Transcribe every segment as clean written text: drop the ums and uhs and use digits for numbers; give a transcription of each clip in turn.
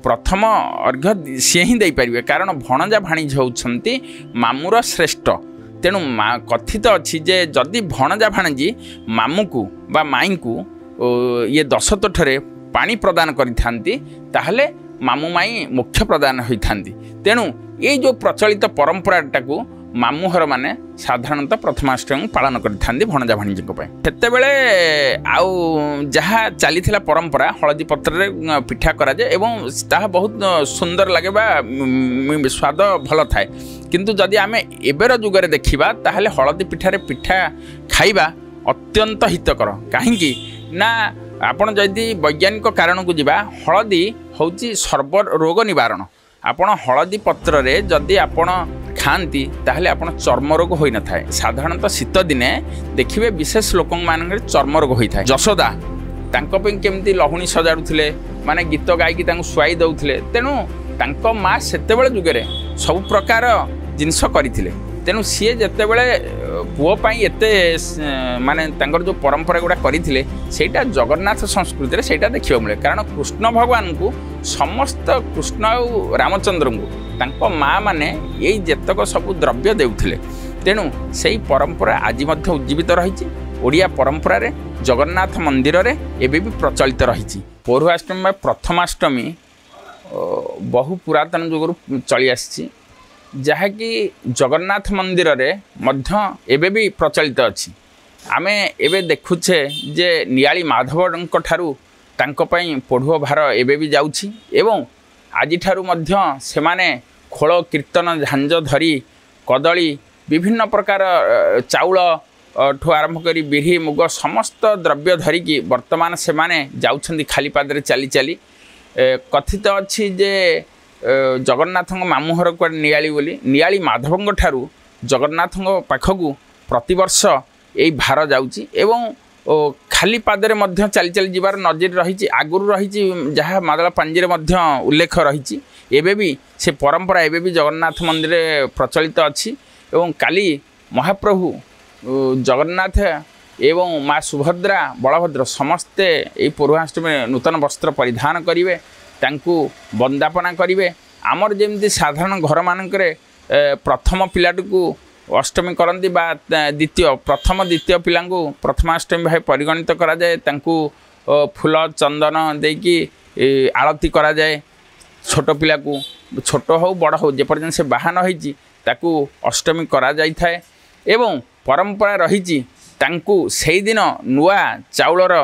प्रथम अर्घ्य सी ही दे पारे कारण भणजा भाणीज होती मामूर श्रेष्ठ। तेणु कथित अच्छी जे जदि भणजा भाणजी मामू को बा माई को ये 10 तोठरे पानी प्रदान करें मामू माई मोक्ष प्रदान होता। तेणु ये जो प्रचलित परंपराटा को मामूहर माने साधारणतः प्रथमाष्टमी पालन करें भणजा भाणीजी सेतेबेले आउ जहाँ चली परंपरा हलदी पत्र पिठा कराए एवं ताहा बहुत सुंदर लगे स्वाद भल थाए। किंतु जदि आम एबेर जुगरे देखा ताहले हलदी पिठारे पिठा खाइबा अत्यंत हितकर कहीं ना आपण जदि वैज्ञानिक कारण को जीवा हलदी होची सर्व रोग निवारण। आपण हलदी पत्र रे जदि आपण खाती ताहले आपण चर्म रोग होई न थाए। साधारणतः शीत दिने देखिए विशेष लोक मान चर्म रोग होता है। यशोदा तांको पे केमती लहुणी सजाड़ुले माने गीत गायकी शुआई दौले। तेणु तांको माँ सेतेबेले जुगरे सब प्रकार जिनस करथिले। तेणु सी जितेबले पुओपाई एते माने तांकर जो परंपरा गुड़ा करथिले सेटा जगन्नाथ संस्कृति सेटा देखिबा मिले। कारण कृष्ण भगवान को समस्त कृष्ण और रामचंद्र को तांको माँ माने यही जेतक सब द्रव्य देउथिले। तेणु से परंपरा आज मध्य उज्जीवित रही। ओडिया परंपरा रे जगन्नाथ मंदिर रे एबे भी प्रचलित रही। पौर्वाष्टमी बा प्रथमाष्टमी बहु पुरातन जुगरु चली आसी जहाँकि जगन्नाथ मंदिर रे मध्य एबे भी प्रचलित अच्छी। आमे एबे देखुछे जे नियाली माधव ठारू तांको पई पढ़ुओ भार एबे भी जाउछि एवं आज ठारू मध्य सेमाने खोल कीर्तन झांझ धरी कदली विभिन्न प्रकार चाउल ठू आरंभ करी बिरी मुग समस्त द्रव्य धरिकी वर्तमान सेमाने जाउछंदी खाली पादरे चली चली। कथित अच्छी जे जगन्नाथ मामूहर कुआड नियाली बोली नियाली माधव ठारू जगन्नाथ पाखकू प्रतिवर्ष यही भार जाउची एवं खाली पादरे मध्य चली चली जीवार नजर रही। आगुरी रही जहाँ मादला पांजी मध्य उल्लेख रही। एबे भी से परंपरा एबे भी जगन्नाथ मंदिर प्रचलित अच्छी एवं काली महाप्रभु जगन्नाथ एवं माँ सुभद्रा बलभद्र समस्ते यही पूर्वाष्टमी नूतन वस्त्र परिधान करेंगे तांकू वंदापना करेंगे। आमर जमी साधारण घर मानकरे प्रथम पिलाटी को अष्टमी करती बा द्वितीय प्रथम द्वितीय पिला प्रथमाष्टमी भाई परिगणित करा जाए। तांकू फूल चंदन देकी आरती करा जाए। छोट पिला को छोट हो बड़ हो जेपर्यंत से बाहा न होइची ताकू अष्टमी करा जाई थाए एवं परंपरा रही तांकू सेही दिन नुआ चाउलर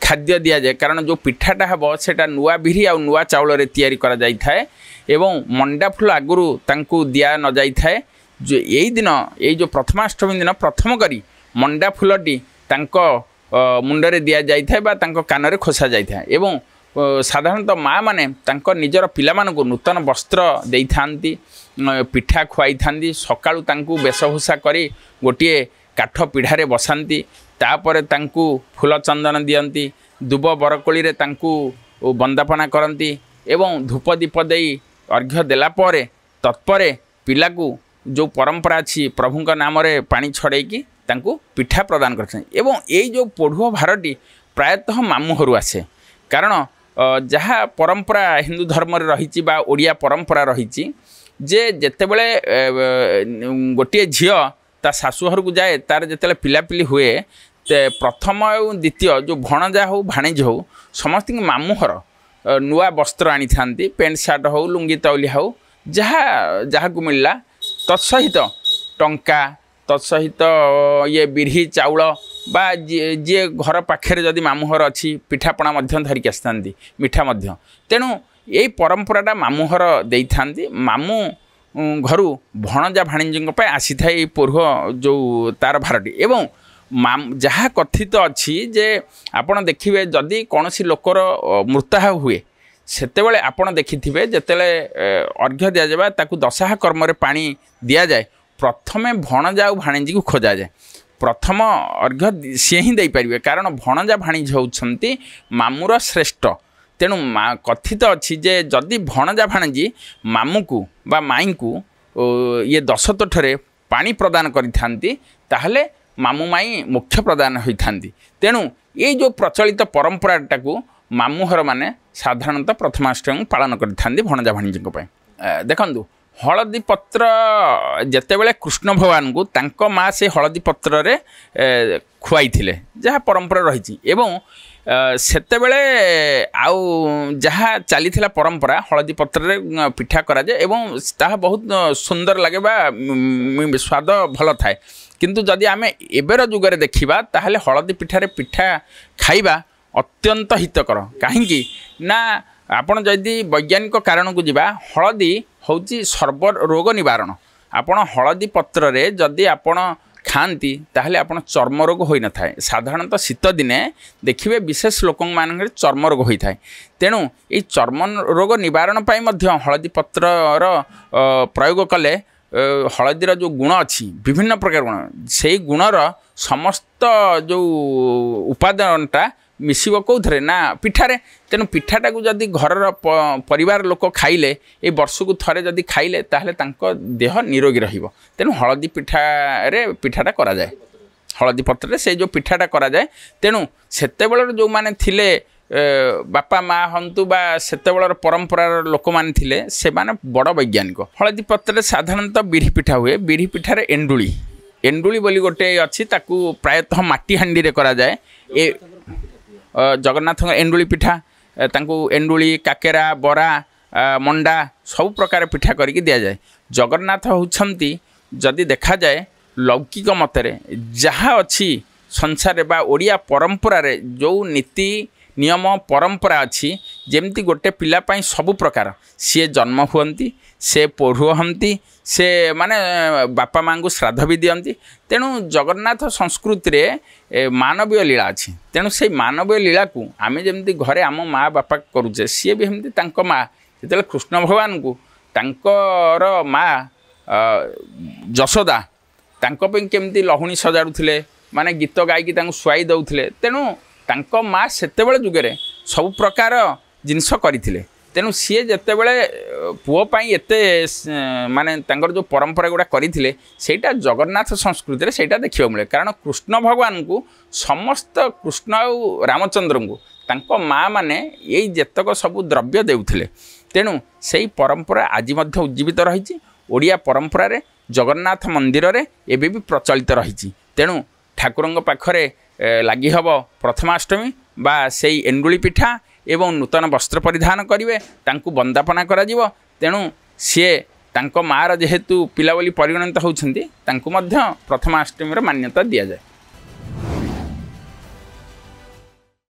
खाद्य दि जाए। कारण जो पिठाटा हम सेटा नुआ बिरी आ नुआ चाउल रे तैयारी करा जाई थाए एवं मंडा फूल आगुरु तांकू दिया न जाई थाए। जो यही दिन यही जो प्रथमाष्टमी दिन प्रथम करी मंडा फूलटी तांको मुंडरे दिया जाई थाए बा तांको कानरे खोसा जाई थाए एवं साधारणतः माँ माने तांको निजर पिलामानकु नूतन वस्त्र देई थांती पिठा खुआई थांती। सकाळु तांकु वेशभूषा करी गोटिए काठ पीढ़ारे बसाती तापर तांकु फूल चंदन दियंती दुब बरकोली रे तांकु वंदापना करती एवं धूप दीप देई अर्घ्य देला परे तत्परे पिला को जो परंपरा अच्छी प्रभु नाम रे पानी छड़ेकी तांकु पिठा प्रदान करछन एवं यही जो पढ़ुओ भारटी प्रायतः मामूहरु आसे। कारण जहाँ परंपरा हिंदू धर्म रही बा ओडिया परंपरा रही जे जेतेबेले गोटे झियो ता शाशुहर को जाए तार जिते पिलापिली हुए प्रथम और द्वितीय जो भणजा हो भाणीज हो समस्त मामूहर नुआ वस्त्र आनी थांती पेंट सार्ट हो लुंगी तौलिया हो जहाँ जहाँ को मिलला तत्सहित टंका तत्सहित ये बिरी चाउल बा जी घर पाखे जदि मामूहर अच्छी पिठापणा धरिकी आसती मिठा मध्य। तेणु यही परंपराटा मामूहर दे था मामू घर भणजा भाणीजी आसी थाए पूर्व जो तार भारटी एवं जहाँ कथित अच्छी जे आपण देखिए जदि कौन सी लोकर मृत्याह हुए सेतेबेले आपण देखिथिबे जेतेले अर्घ्य दिया जाए ताकू दशाह कर्म रे पानी दिया जाए प्रथमे भणजा और भाणीजी को खोजा जाए। प्रथम अर्घ्य सी ही दे पारे कारण भणजा भाणीज होउछंती मामूर श्रेष्ठ। तेणु कथित अच्छी जे जदि भणजा भाणजी मामू को बा माई को ये 10 तोठरे पानी प्रदान करिथांती ताहले मामू माई मोक्ष प्रदान होइथांती। तेणु ये जो प्रचलित परंपराटा को मामूहर माने साधारणतः प्रथमाष्टमी पालन करथांदी भणजा भाणीजीक पय देखंतु हलदी पत्र जेतेबेले कृष्ण भगवान को तांको माँ से हलदी पत्र रे खुआई थिले जहाँ परंपरा रही एवं सेतेबेले आउ जहाँ चली परंपरा हलदी पत्र रे पिठा करा जाए एवं ताहा बहुत सुंदर लगे बा स्वाद भल थाए किंतु जदि आमे एबेर जुगरे देखिबा ताहले हलदी पिठारे पिठा खाइबा अत्यंत हितकर कहीं ना आपण जदि वैज्ञानिक कारण को जिबा हलदी होची सर्व रोग निवारण आपण हलदी पत्र रे जदि आपण खाती ताहले आपण चर्म रोग होई न थाए साधारणतः शीत दिने देखिबे विशेष लोक मान चर्म रोग होई थाए तेणु ये चर्म रोग निवारण पाई मध्य हलदी पत्रर प्रयोग कले हलदीर जो गुण अच्छी विभिन्न प्रकार गुण से गुणर समस्त जो उपादानटा मिसिब कौथरे ना पिठारे तेणु पिठाटा को जदि घरर परिवार लोक खाइले ए वर्ष को थरे जदि खाइले ताहले तांको देह निरोगी रहिबो तेणु हलदी पिठारे पिठाटा करा जाए हलदी पत्र से जो पिठाटा करा जाए तेणु सेतेबेलर जो माने थिले बापा माँ हंतु बा सेतेबेलर परंपरार लोक माने थिले से माने बड़ वैज्ञानिक हलदी पत्र साधारणतः बिढ़ी पिठा हुए बिढ़ी पिठारे एंडुली एंडुली बोली गोटे अच्छी ताकू प्रायतः माटी हांडी रे करा जाए ए जगन्नाथ एंडुली पिठा तांकू एंडुली काकेरा बरा मंडा सब प्रकार पिठा करके दि जाए जगन्नाथ होउछंती जदि देखा जाए लौकिक मतरे जहाँ अच्छी संसार बा ओडिया परंपरा रे जो नीति नियम परंपरा अच्छी जेमती गोटे पिला पाई सब प्रकार सी जन्म हुअंती से पढ़ुहंती से माने बापा माँ को श्राद्ध भी दियंती तेणु जगन्नाथ संस्कृति रे मानवीय लीला अच्छी तेणु से मानवीय लीला को आमे जेमती घरे आम माँ बापा करुचे सी भी हमती तांको माँ जेतेबेले कृष्ण भगवान को तांकर माँ जशोदा तांको पे केमती लहुणी सजाड़ुथिले माने गीत गायकी तांको सुआई दउथिले तेणु तांको माँ सेतेबेले जुगरे सब प्रकार जिनस करथिले तेणु सी जितेबले पुओ पाई एते माने तांकर जो परंपरा गुड़ा करथिले सेटा जगन्नाथ संस्कृति रे सेटा देखिबा मिले कारण कृष्ण भगवान को समस्त कृष्ण और रामचंद्र को तांको माँ माने यही जेतक सब द्रव्य देउथिले तेणु सेही परंपरा आज मध्य उज्जीवित रही ओडिया परंपरा रे जगन्नाथ मंदिर रे एबे भी प्रचलित रही तेणु ठाकुरंग पाखरे लगी हब प्रथमाष्टमी बा सेही एंडुली पिठा एवं नूतन वस्त्र परिधान करेंगे तांकु वंदापना करा जीवो तेणु सी तांको मार जेहेतु पिला बोली परिगणित होउछंती तांकु मध्य प्रथमाष्टमी मान्यता दि जाए।